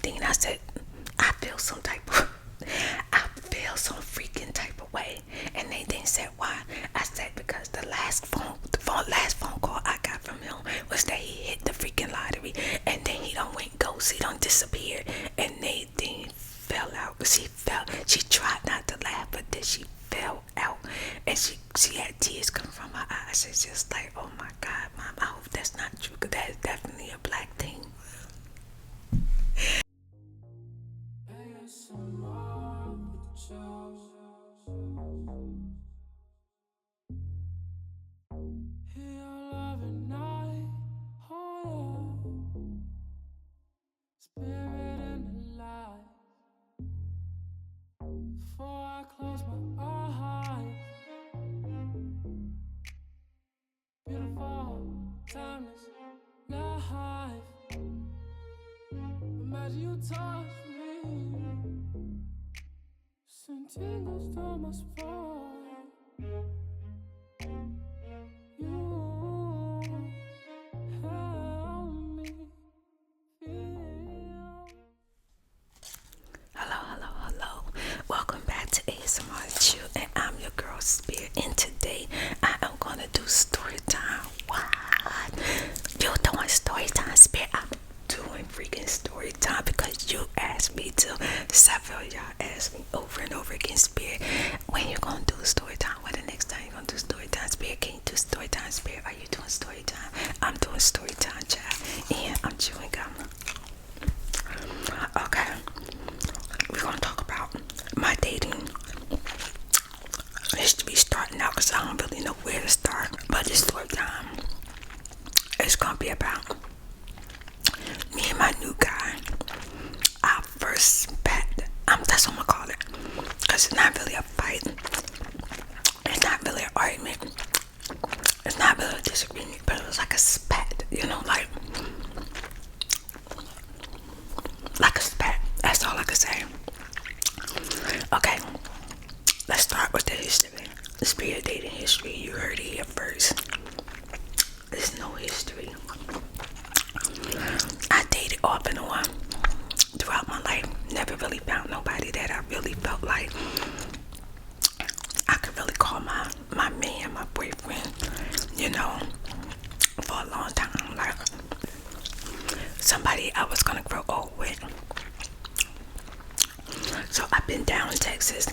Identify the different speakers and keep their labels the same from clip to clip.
Speaker 1: Nadine, I said, I feel some type of, I feel some freaking type of way. And Nadine said, why? I said, because the last phone call I got from him was that he hit the freaking lottery, and then he don't went ghost, he don't disappear. And Nadine fell out. She tried not to laugh, but then she fell out, and she had tears coming from her eyes. It's just like, oh my God, Mom, I hope that's not true, because that is definitely a black thing.
Speaker 2: Imagine you touch me, send tingles down my spine. You help me feel.
Speaker 1: Hello. Welcome back to ASMRTheChew, and I'm your girl Spirit. And today I am gonna do story time. What? You're doing story time, Spirit? I'm doing freaking story time because you asked me to. Several of y'all asked me over and over again, Spirit, when you gonna do story time? When the next time you gonna do story time, Spirit? Can you do story time, Spirit? Are you doing story time? I'm doing story time, child, and I'm chewing gum. Okay, we're gonna talk about my dating history starting out, because I don't really know where to start. But this story time, it's gonna be about me and my new guy. Our first bet. That's what I'm gonna call it, because it's not really a fight. It's not really an argument. It's not really a disagreement, but it was like a spat, like a spat. That's all I can say. Okay, let's start with the history. The Spirit dating history. You heard it here first. There's no history. I dated off and on throughout my life. Never really found nobody that I really felt like I could really call my man, my boyfriend, for a long time. Like somebody I was gonna grow old with. So I've been down in Texas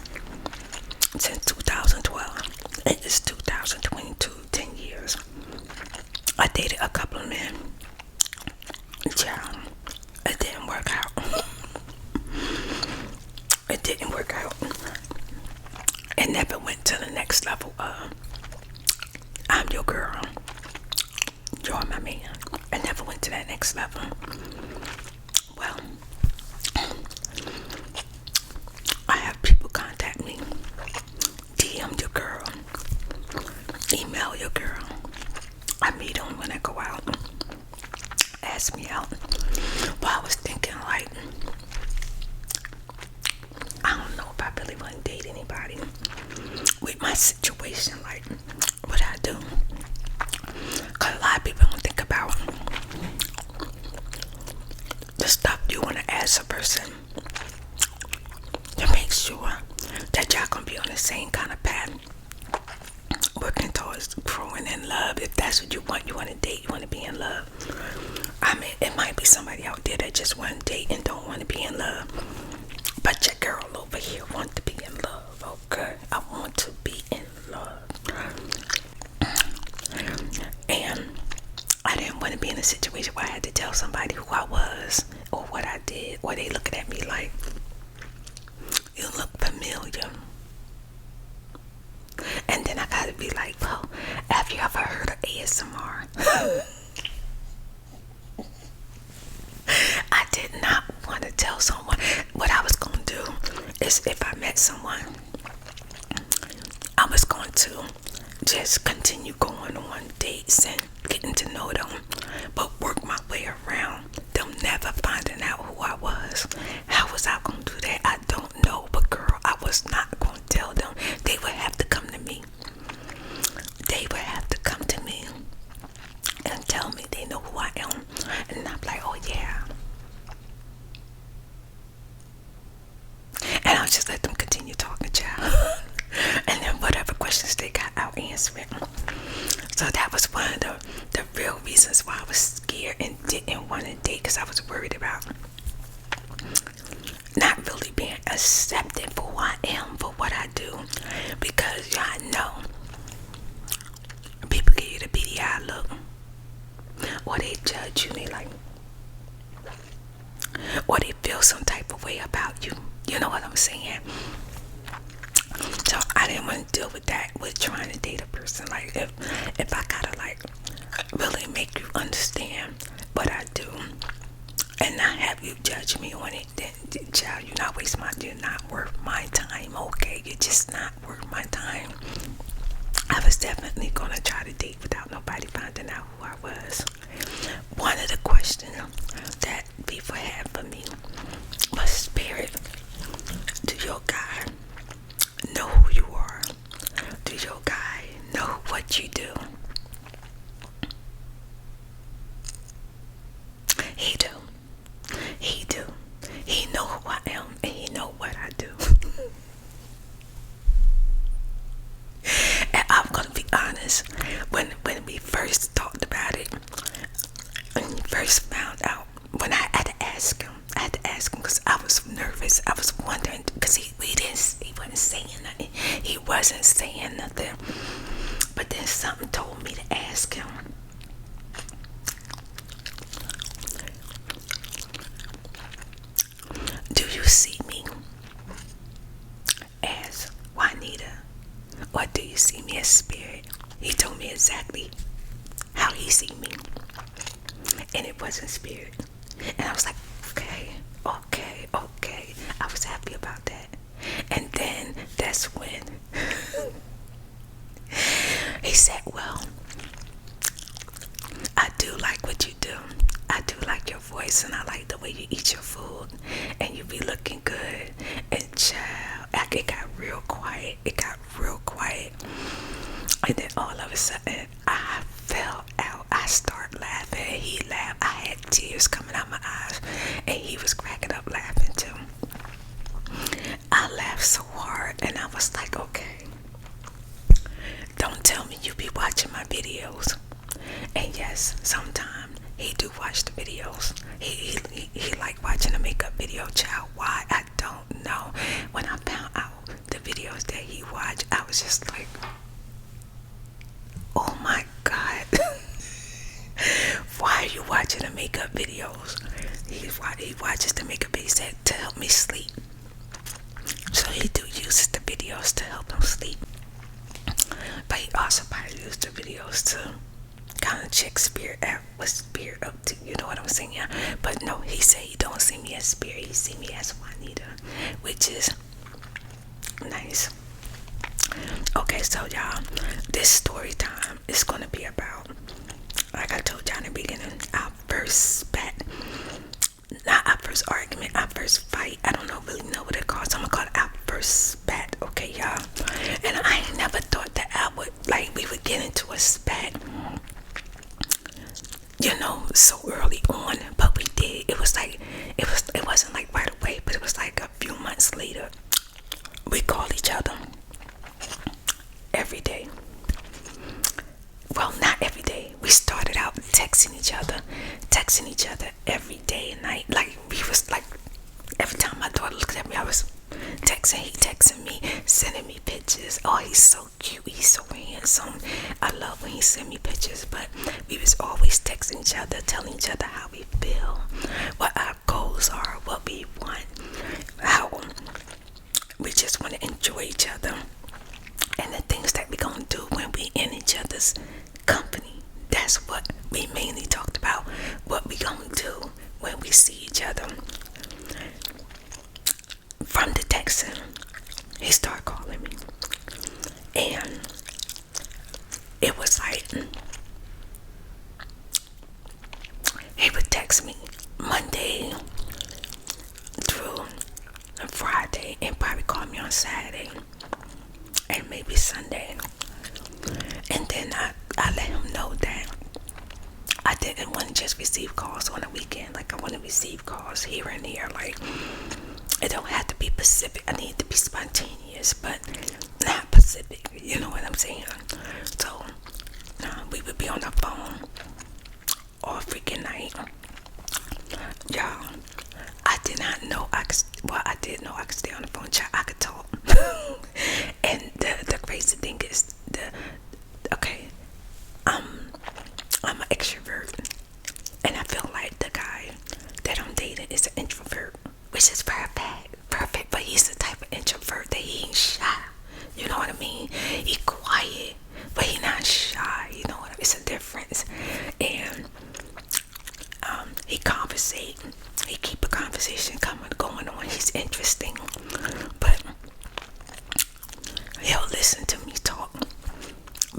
Speaker 1: since 2012. It is 2022, 10 years. I dated a couple of men. Yeah, it didn't work out. It didn't work out. It never went to the next level of I'm your girl, you're my man. It never went to that next level. Well, I have people contact me, DM your girl, email your girl. I meet them when I go out, ask me out. But I was thinking, like, I don't know if I really want to date anybody with my situation. Like, what I do, because a lot of people don't think about the stuff you want to ask a person to make sure that y'all gonna be on the same kind of path, working towards growing in love. If that's what you want to date, you want to be in love. I mean, it might be somebody out there that just want to date and don't want to be in love, but your girl over here want to be in love. Okay, I want to be in love, and I didn't want to be in a situation where I had to tell somebody who I was or what I did, or they looking at me like, you look familiar. And then I gotta be like, well, have you ever heard of ASMR? I did not want to tell someone. What I was going to do is, if I met someone, I was going to just continue going on dates and getting to know them, but work my way around them never finding out who I was. How was I going to do that? I don't know, but girl, I was not going to tell them. They would have to come to me. They would have to come to me and tell me they know who I am. And I'm like, oh yeah, continue talking, child. And then whatever questions they got, I'll answer it. So that was one of the real reasons why I was scared and didn't want to date, because I was worried about not really being accepted for who I am, for what I do. Because y'all know, people give you the beady eye look, or they judge you, and they like, or they feel some type of way about you. You know what I'm saying? So I didn't want to deal with that, with trying to date a person. Like, if I gotta like really make you understand what I do and not have you judge me on it, then child, you're not worth my time. Okay, you're just not worth my time. I was definitely gonna try to date without nobody finding out who I was. One of the questions that people had for me was, Spirit, do your guy know who you are? Do your guy know what you do? He do. He do. He know who I am, and he know what I do. And I'm gonna be honest, when we first talked about it, when we first found out, when I had to ask him because I was nervous. I was wondering, because he wasn't saying nothing. He wasn't saying nothing. But then something told me to ask him. Do you see me as Juanita, or do you see me as Spirit? He told me exactly how he see me, and it wasn't Spirit. And I was like, okay. I was happy about that. And then that's when he said, well, I do like what you do. I do like your voice, and I like the way you eat your food, and you be looking good. And child, it got real quiet. And then all of a sudden, I fell out. I started laughing, and he laughed. I had tears coming out my eyes, and he was cracking up laughing too. I laughed so hard, and I was like, okay, don't tell me you be watching my videos. And yes, sometimes he do watch the videos. He like watching the makeup video, child. Why? I don't know. When I found out the videos that he watched, I was just like, oh my God. Why are you watching the makeup videos? He watches the makeup videos to help me sleep. So he do uses the videos to help him sleep. But he also probably uses the videos to kind of check Spirit out, what Spirit up to. You know what I'm saying? Yeah. But no, he said he don't see me as Spirit. He see me as Juanita, which is nice. Okay, so y'all, this story time is gonna be about, like I told y'all in the beginning, our first spat. Not our first argument, our first fight. I don't really know what it calls. So I'm gonna call it our first spat, okay, y'all? And I ain't never thought that we would get into a spat, you know, so early on, but we did. It wasn't like right away, but it was like a few months later. We called each other every day. Well, not every day. We started out texting each other every day and night. Like, we was like, every time my daughter looked at me, I was texting. He texting me, sending me pictures. Oh, he's so cute. He's so handsome. I love when he send me pictures. But we was always texting each other, telling each other how we feel, what our goals are, what we want, how we just want to enjoy each other, and the things that we gonna do when we in each other's company. That's what we mainly talked about. What we gonna do when we see each other. From the texting, he started calling me, and it was like he would text me Monday through Friday and probably call me on Saturday and maybe Sunday. And then I let him know that I didn't want to just receive calls on the weekend. Like, I want to receive calls here and there. Like, It don't have to be Pacific. I need to be spontaneous, but not Pacific. You know what I'm saying? So we would be on the phone all freaking night. Y'all, I did not know I could. Well, I did know I could stay on the phone. Child, I could talk. And the crazy thing is okay. I'm an extrovert, and I feel like the guy that I'm dating is an introvert, which is perfect. But he's the type of introvert that he ain't shy. You know what I mean? He quiet, but he not shy. You know what I mean? It's a difference. And he conversate. He keep a conversation going on. He's interesting, but he'll listen to me talk.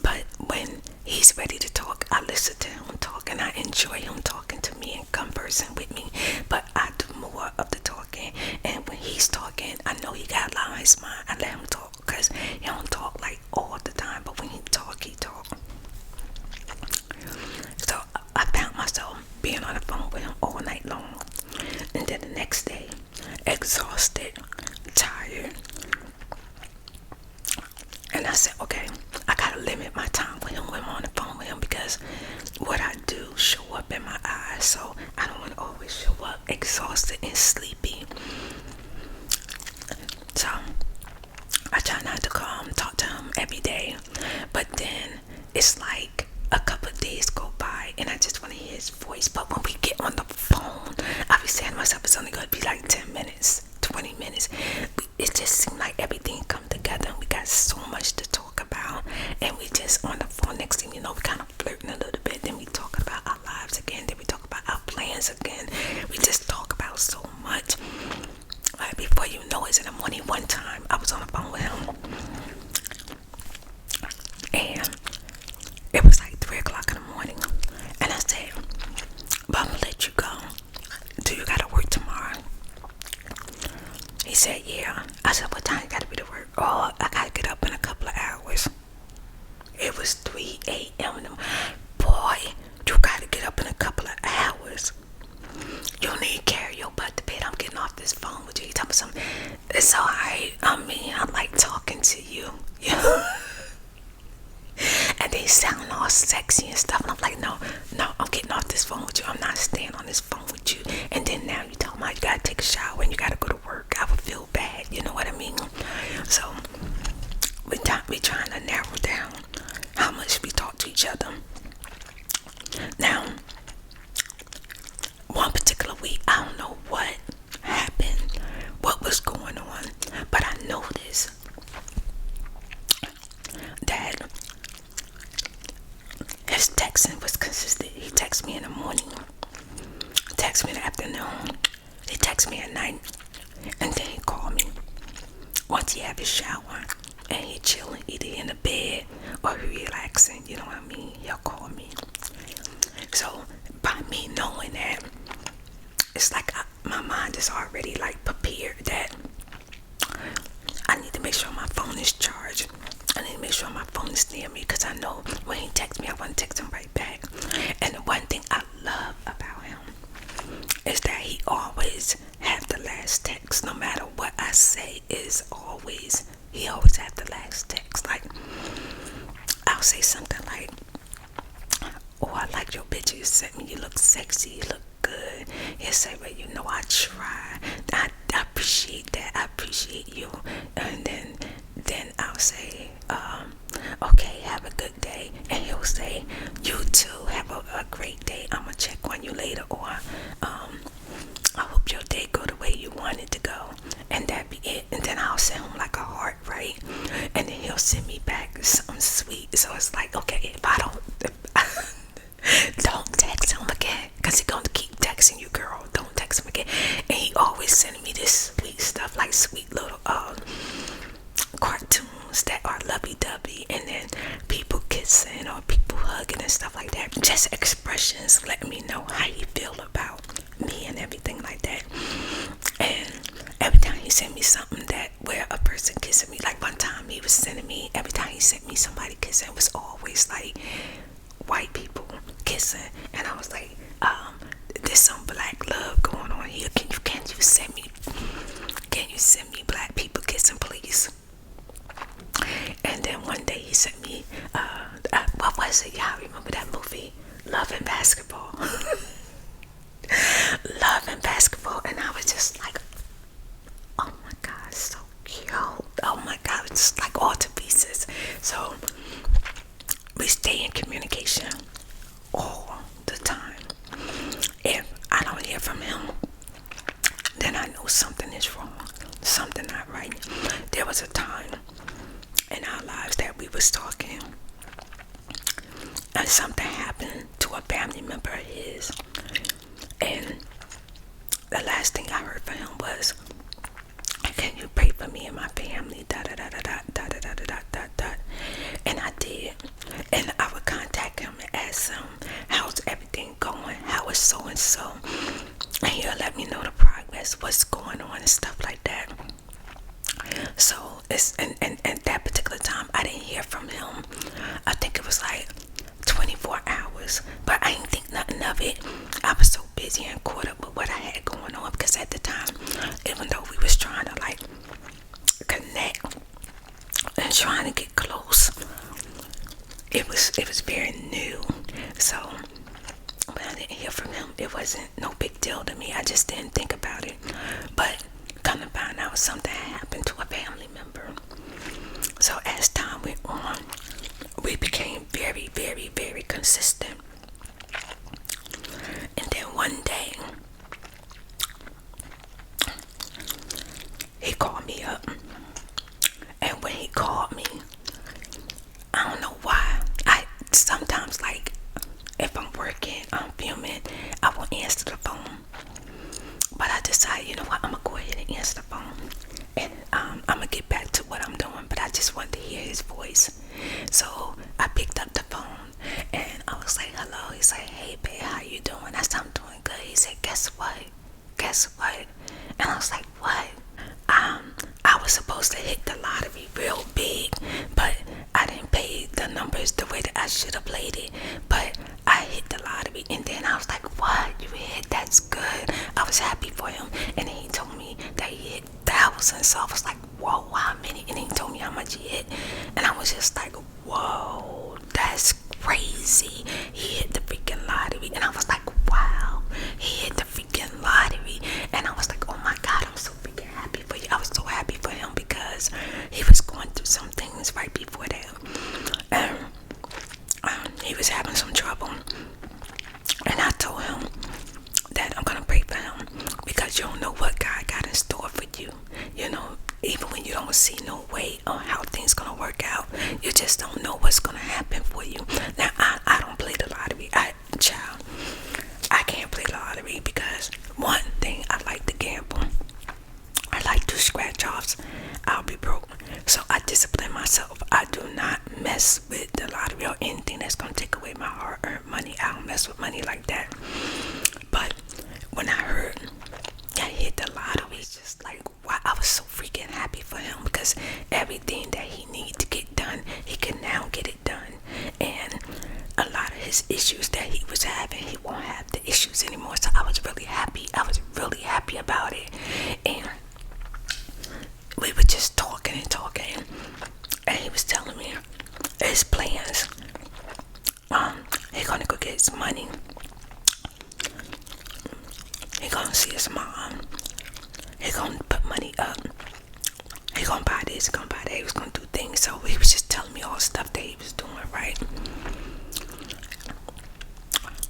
Speaker 1: But when he's ready to talk, I listen to him talk, and I enjoy him talking to me and conversing with me. But I do more of the talking, and when he's talking, I know he got a lot on his mind. I let him talk because he don't talk like all the time, but when he talk, he talk. So I found myself being on the phone with him all night long, and then the next day, exhausted, tired, and I said, okay, I gotta limit my time with him when I'm on the phone with him, because what I do show up in my eyes. So I don't want to always show up exhausted and sleepy. So I try not to talk to him every day, but then it's like a couple of days go by and I just want to hear his voice. But when we get on the phone, I be saying to myself, it's only going to be like 10 minutes, 20 minutes. It just seemed like everything come together, and we got so much to talk about, and we just on the phone. Next thing you know, we kind of flirting a little bit, then we talk about our lives again, then we talk about our plans again. We just talk about so much. Right before you know it, in the morning, one time I was on the phone with him, and it was like 3 o'clock in the morning, and I said, but I'm gonna let you go. Do you gotta work tomorrow? He said, yeah. I said, what time you gotta be to work? Oh, I gotta get up in a couple of hours. It was 3 a.m. Boy, you gotta get up in a couple of hours. You need to carry your butt to bed. I'm getting off this phone with you. You tell me something. It's alright. I mean, I like talking to you. And they sound all sexy and stuff. And I'm like, no, I'm getting off this phone with you. I'm not staying on this phone with you. And then now you tell me you gotta take a shower and you gotta go to work. I would feel bad. You know what I mean? So we trying to narrow down how much we talk to each other. Now, one particular week, I don't know what happened, what was going on, but I noticed that his texting was consistent. He texts me in the morning, texts me in the afternoon, he texts me at night, and then he called me once he have his shower and he chilling either in the bed or he relaxing. You know what I mean? He'll call me. So by me knowing that, it's like my mind is already like prepared that I need to make sure my phone is charged. I need to make sure my phone is near me, because I know when he texts me, I want to text him right back. And the one thing I love about him is that he always have the last text. No matter what I say, he always have the last text. Like, I'll say something like, oh, I like your picture you sent me. You look sexy. You look good. He'll say, well, you know, I try. I appreciate that. I appreciate you. And then I'll say, okay, have a good day. And he'll say, you too, have a great day. I'm gonna check on you later. Or I hope your day go the way you want it to go. And that be it. And then I'll send him like a heart, right? And then he'll send me back something sweet. So it's like, okay, if I don't text him again, because he's going to keep texting you, girl. Don't text him again. And he always sending me this sweet stuff, like sweet little cartoons that are lovey-dovey, and then people kissing or people hugging and stuff like that. Just expressions letting me know how he feel about me and everything like that. And every time he sent me something that where a person kissing me, like one time he was sending me, every time he sent me somebody kissing, it was always like white people kissing. And I was like, there's some black love going on here. Can you send me something is wrong, something not right. There was a time in our lives that we was talking, and something happened to a family member of his, and the last thing I heard from him was, "Can you pray for me and my family?" Da da da da da da da da da da da. And I did, and I would contact him and ask him, "How's everything going? How is so and so?" And he'll let me know the progress, what's going on and stuff like that. So it's and that particular time I didn't hear from him. I think it was like 24 hours, but I didn't think nothing of it. I was so busy and caught up with what I had going on, because at the time, even though we was trying to like connect and trying to get close, it was very new. So when I didn't hear from him, it wasn't no big deal to me. I just didn't think about it. But come to find out, something happened to a family member. So as time went on, we became very, very, very consistent. And then one day, he called me up. And when he called me, I don't know why, I sometimes, like, if I'm working, I'm filming, I won't answer the phone. But I decided, you know what, I'm gonna go ahead and answer the phone, and I'm gonna get back to what I'm doing. But I just wanted to hear his voice, so I picked up the phone and I was like, "Hello." He's like, "Hey babe, how you doing?" I said, "I'm doing good." He said, "Guess what? Guess what?" And I was like, "What?" I was supposed to hit the lottery real big, but I didn't pay the numbers the way that I should have played it. But I hit the lottery, and then I was like, "What? You hit? That's good." I was happy for him, and then he told me that he hit thousands. So I was like, "Whoa, how many?" And then he told me how much he hit, and I was just like, "Whoa, that's crazy. He hit the freaking lottery." And I was like, "Wow, he hit the freaking lottery." And I was like, "Oh my God, I'm so freaking happy for you." I was so happy for him because he was going through some things right before that. He was having some trouble, and I told him that I'm gonna pray for him, because you don't know what God got in store for you. You know, even when you don't see no way on how things gonna work out, you just don't know what's gonna happen for you. Now, I don't play the lottery. I can't play the lottery because, one thing, I like to gamble. I like to scratch offs. I'll be broke. So I discipline myself. I do not mess with the lottery or anything that's gonna take away my hard-earned money. I don't mess with money like that. But when I heard that he hit the lottery, it's just like, wow, I was so freaking happy for him, because everything that he needed to get done, he can now get it done. And a lot of his issues that he was having, he won't have the issues anymore. So I was really happy. I was really happy about it. And we were just talking and talking, and he was telling me his plans. He gonna go get his money. He gonna see his mom. He gonna put money up. He gonna buy this, gonna buy that. He was gonna do things. So he was just telling me all the stuff that he was doing, right?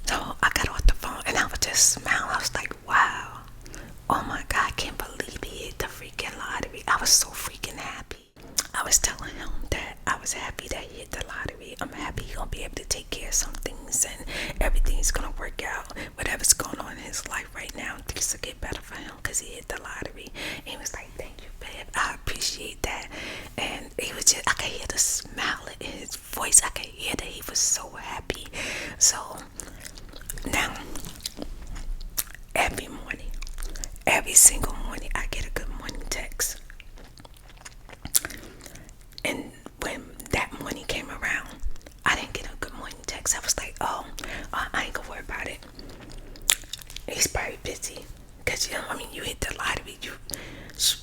Speaker 1: So I got off the phone and I was just smiling. I was like, wow. Oh my God, I can't believe he hit the freaking lottery. I was so freaking happy. I was telling him that I was happy that he hit the lottery. I'm happy he's gonna be able to take care of some things, and everything's gonna work out. Whatever's going on in his life right now, things will get better for him because he hit the lottery. And he was like, "Thank you, babe. I appreciate that." And he was just, I could hear the smile in his voice. I could hear that he was so happy. So now, every morning, every single morning, I get a good morning text. And when that morning came around, I didn't get a good morning text. I was like, "Oh, I ain't gonna worry about it. He's probably busy." Because, you know, I mean, you hit the lottery.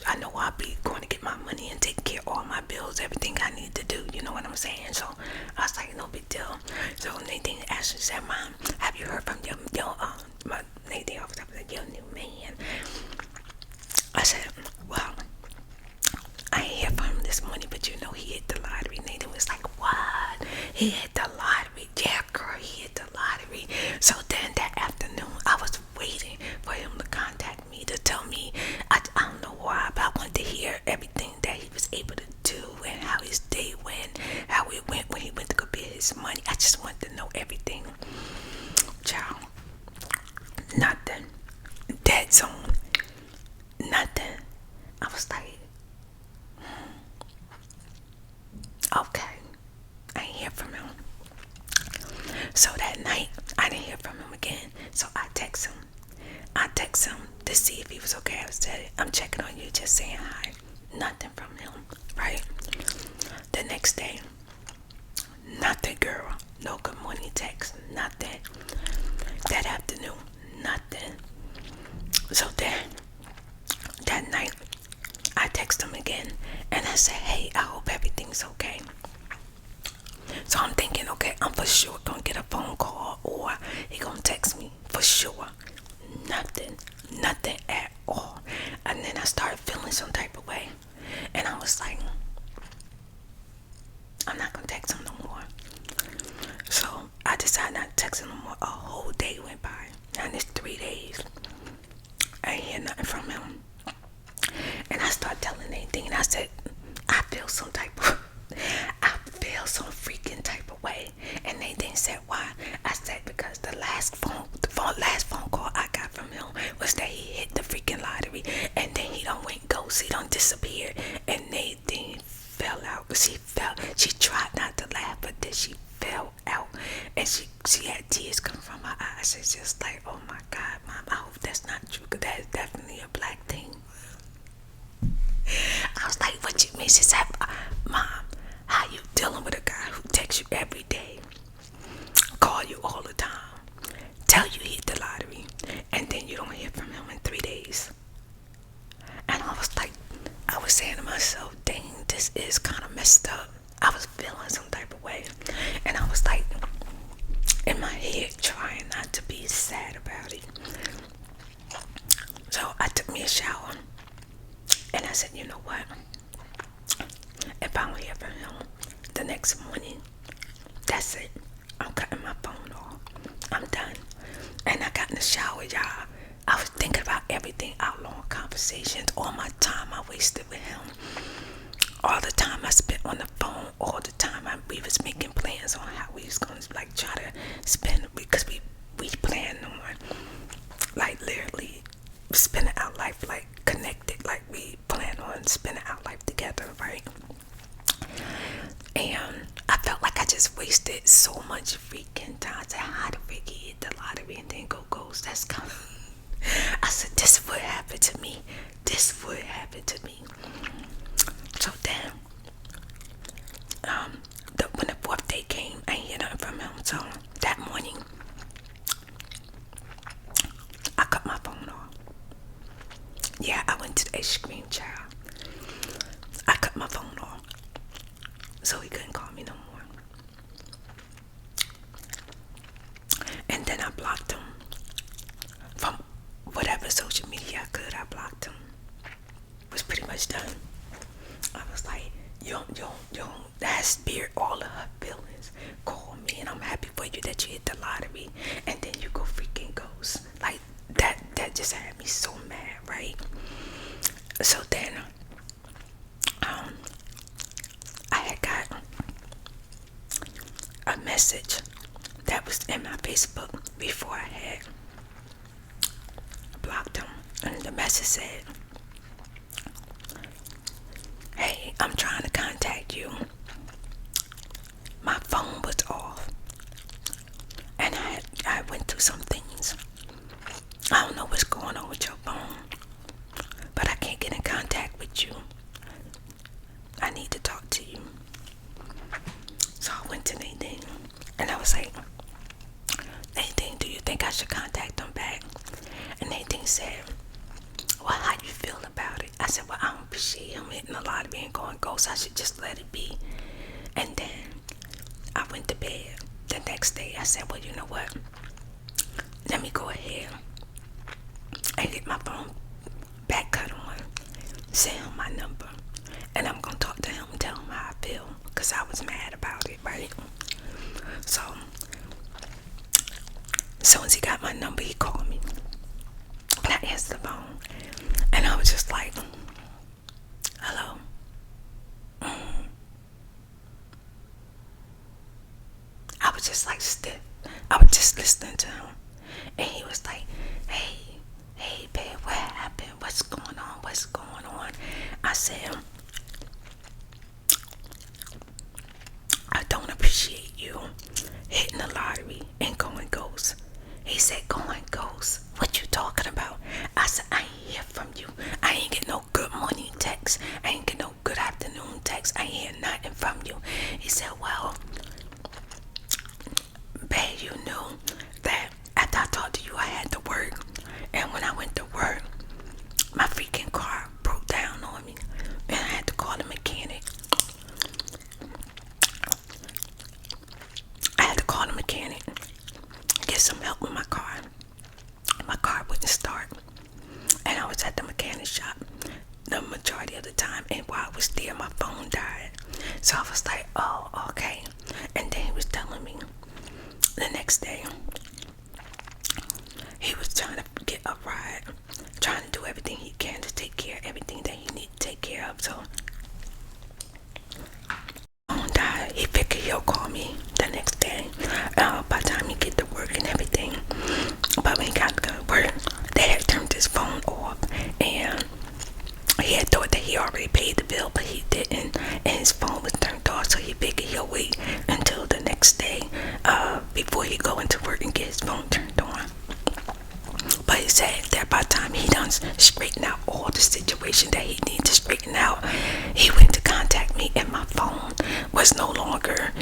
Speaker 1: I know I'll be going to get my money and taking care of all my bills, everything I need to do. You know what I'm saying? So I was like, no big deal. So Nadine actually said, "Mom, have you heard from your Nadine was like, your new man?" I said, "Well, I ain't hear from him this morning, but you know he hit the lottery." Nathan was like, "What? He hit the lottery?" "Yeah, girl, he hit the lottery." So then that afternoon, I was waiting for him to contact me to tell me. So that night, I didn't hear from him again. So I text him. To see if he was okay. I said, I'm checking on you, just saying hi. Nothing from him, right? The next day, nothing, girl. No good morning text, nothing. That afternoon, nothing. So then, that night, I text him again, and I said, hey, I hope everything's okay. So I'm thinking, okay, I'm for sure gonna get a phone call, or he gonna text me, for sure. Nothing at all. And then I started feeling some type of way, and I was like, I'm not gonna text him no more. So I decided not to text him no more. A whole day went by, and it's 3 days. I ain't hear nothing from him. And I started telling Nadine, and I said, I feel some freaking type of way. And Nadine said, why? I said, because the last phone call I got from him was that he hit the freaking lottery, and then he done went ghost, he done disappeared. And Nadine fell out. She tried not to laugh, but then she fell out, and she had tears coming from her eyes. It's just like, oh my God, Mom, I hope that's not true, because that is definitely a black thing. I was like, what you mean? She said, Mom, how you dealing with a guy who texts you every day, call you all the time, tell you he hit the lottery, and then you don't hear from him in 3 days? And I was saying to myself, dang, this is kind of messed up. I was feeling some type of way, and I was like, in my head, trying not to be sad about it. So I took me a shower, and I said, you know what? If I don't hear from him the next morning, that's it. I'm cutting my phone off. I'm done. And I got in the shower, y'all. I was thinking about everything, our long conversations, all my time I wasted with him, all the time I spent on the phone, all the time we was making plans on how we was gonna like try to spend, because we planned on like literally spending our life like connected, like we plan on spending our life together, right? And I felt like I just wasted so much freaking time. I said, how the freak he hit the lottery and then go ghost? That's kind of, I said, this would happen to me. So then, when the 4th day came, I ain't hear nothing from him. So that morning, I cut my phone off. Yeah, I went to the ice cream, child. I cut my phone off, so he couldn't call me no more. And then I blocked him from whatever social media I could. I blocked him. It was pretty much done. I was like, you don't, that spirit all of her feelings. Call me, and I'm happy for you that you hit the lottery, and then you go freaking ghost. Like that just had me so mad, right? So then, I had got a message that was in my Facebook before I had blocked him, and the message said, hey, I'm trying to contact you. My phone was off, and I went through some things. I don't know what's going on with your phone, but I can't get in contact with you. I need to talk to you. So I went to Nadine, and I was like, Nadine, do you think I should contact them back? And Nadine said, well, how you feel about it? I said, well, I don't appreciate him hitting the lottery and going ghost. I should just let it be. And then I went to bed. The next day, I said, well, you know what? Let me go ahead and get my phone back cut on. Send him my number. And I'm going to talk to him and tell him how I feel, because I was mad about it, right? So, as soon as he got my number, he called me. And I answered the phone. And I was just like, hello? I was just like stiff. I was just listening to him. And he was like, hey, babe, what happened? What's going on? I said, I don't appreciate you hitting the lottery text. I ain't get no good afternoon text. I ain't hear nothing from you. He said, well, babe, you knew that after I talked to you, I had to work. And when I went to work, my freaking car broke down on me. And I had to call the mechanic. Get some help with my car. My car wouldn't start. And I was at the mechanic shop the majority of the time. And while I was there, my phone died. So I was like, oh, okay. And then he was telling me the next day he was trying to get a ride, trying to do everything he can to take care of everything that he need to take care of. So phone died. He figured he'll call me the next day by the time he get to work and everything. But when he got to work, they had turned his phone off, and he had thought that he already paid the bill, but he didn't, and his phone was turned off. So he figured he'll wait until the next day before he go into work and get his phone turned on. But he said that by the time he done straighten out all the situation that he needed to straighten out, he went to contact me, and my phone was no longer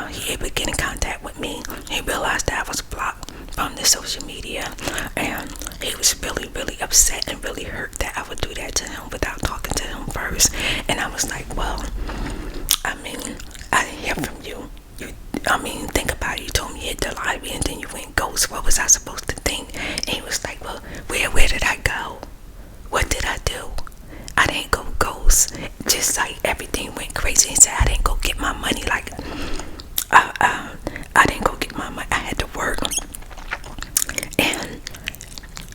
Speaker 1: he able to get in contact with me. He realized that I was blocked from the social media, and he was really upset and really hurt that I would do that to him without talking to him first. And I was like, well, I mean, I didn't hear from you. Think about it. You told me you hit the lottery and then you went ghost. What was I supposed to think? And he was like, well, where did I go? What did I do? I didn't go ghost. Just like everything went crazy. He said I didn't go get my money. Like, I didn't go get my money. I had to work.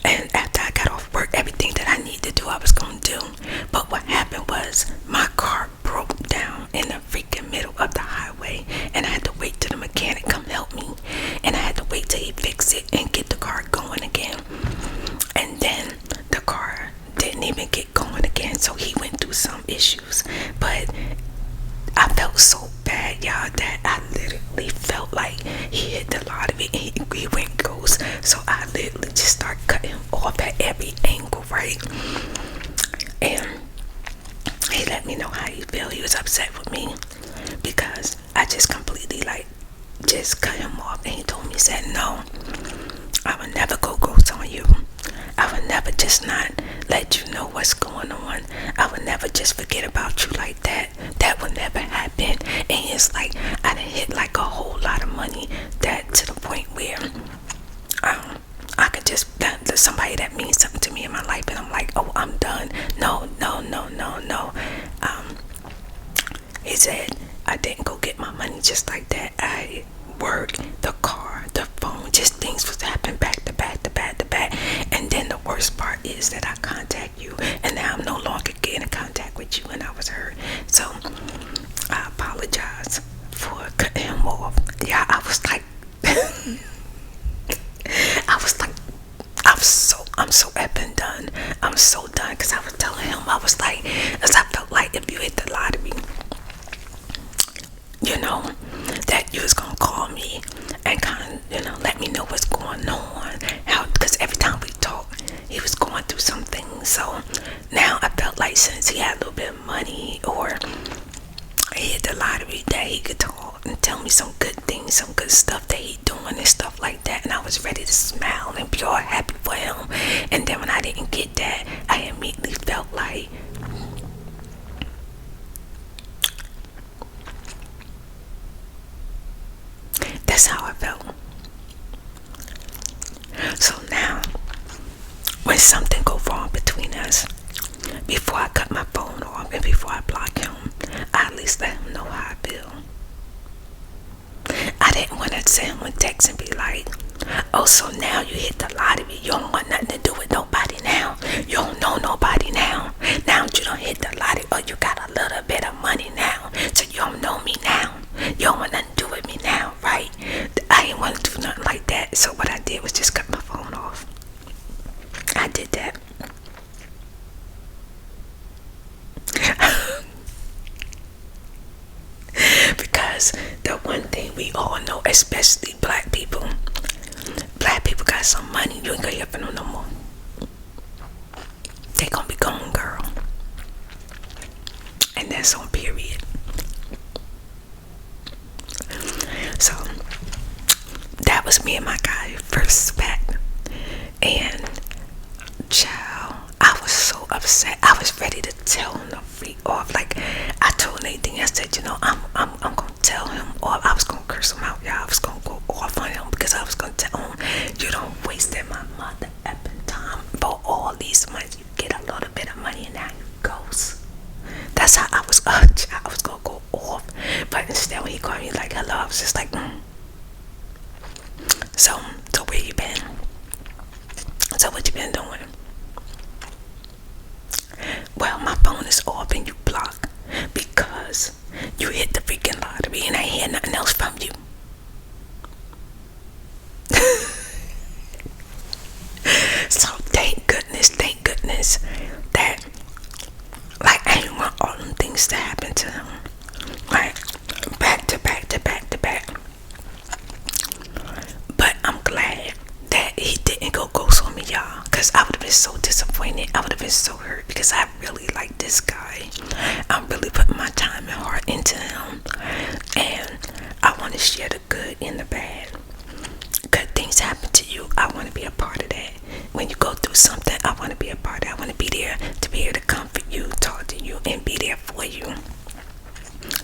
Speaker 1: And after I got off work, everything that I needed to do, I was going to do. But what happened was my car broke down in the freaking middle of the highway. And I had to wait till the mechanic come help me. And I had to wait till he fix it and get the car going again. And then the car didn't even get going again. So he went through some issues. But I felt so bad, y'all, that I literally felt like he hit the lottery and he went ghost. So I literally just started cutting him off at every angle, right? And he let me know how he felt. He was upset with me because I just completely just cut him off. And he told me, he said, no, I would never go ghost on you. I would never just not let you know what's going on. I would never just forget about you like that. That would never happen. And it's like I done hit like a whole lot of money that to the point where I could just somebody that means something to me in my life, and I'm like, oh, I'm done. No. He said I didn't go get my money just like that. I worked, the car, the phone, just things was happening back to back to back to back. And then the worst part is that I contact you, and now I'm no longer getting in contact with you, and I was hurt. So I apologize for cutting him off. Yeah, I was like I'm so effing done. I'm so done, because I was telling him, I was like, as I felt like if you hit the lottery, you know, that you was gonna call me and kind of, let me know what's going on. How, because every time we talked, he was going through some things. So now I felt like since he had a little bit of money, or he hit the lottery, that he could talk and tell me some good things, some good stuff that he doing and stuff like that. And I was ready to smile and be all happy for him. And then when I didn't get that, I immediately felt like that's how I felt. So now when something go wrong between us, before I cut my phone off and before I block him, I at least let him know how I feel. I didn't want to send him a text and be like, oh, so now you hit the lottery, you don't want nothing to do with nobody now, you don't know nobody now you don't hit the lottery, or you got a little bit of money now, so you don't know me now, you don't want nothing to do with me now, right? I didn't want to do nothing like that. So what I did was just cut my phone off. I did that. Because the one thing we all know, especially black people got some money, you ain't gonna hear from them no more. They gonna be gone, girl. pants on, period. So that was me and my guy first met. And child, I was so upset. I was ready to tell him to freak off. Like I told Nathan, I said, I'm gonna tell him off. I was gonna curse him out, y'all. I was gonna go off on him because I was gonna tell him, you don't wasted my mother effing time for all these months. You get a little bit of money and now you goes. That's how I was. I was gonna go off, but instead when he called me like hello, I was just like, So where you been? So what you been doing? Well, my phone is off and you block because you hit the freaking lottery and I ain't hear nothing else from you. So thank goodness that like I didn't want all them things to happen to him. Like back to back to back to back. But I'm glad that he didn't go ghost on me, y'all. Cause I would have been so disappointed. I would have been so hurt because I really like this guy. I'm really putting my time and heart into him. And I want to share the good and the bad. Good things happen to you. I want to be a part of that. When you go through something, I want to be a part of it. I want to be there to be able to comfort you, talk to you, and be there for you.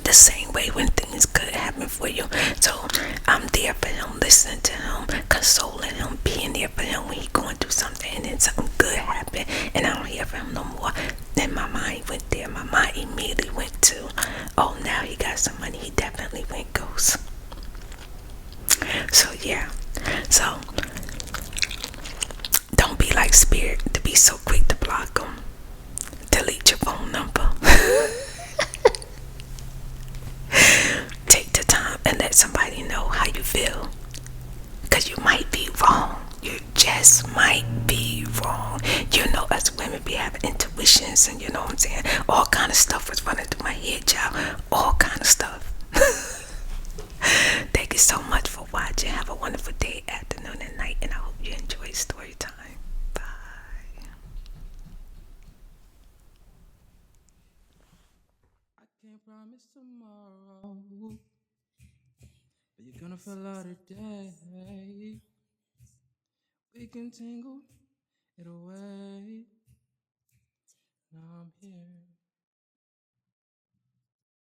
Speaker 1: The same way when things good happen for you. So I'm there for him, listening to him, consoling him, being there for him when he's going through something and then something good happened and I don't hear from him no more. Then my mind went there. My mind immediately went to, oh, now he got some money. He definitely went ghost. So yeah. So don't be like Spirit to be so quick to block him. Delete your phone number. Take the time and let somebody know how you feel. Because you might be wrong. You just might be wrong. You know, us women be having intuitions and you know what I'm saying? All kind of stuff was running through my head, child. All kind of stuff. Thank you so much for watching. Have a wonderful day, afternoon, and night. And I hope you enjoy story time. Bye.
Speaker 2: I can't promise tomorrow, but you're gonna feel out today. We can tingle it away. Now I'm here.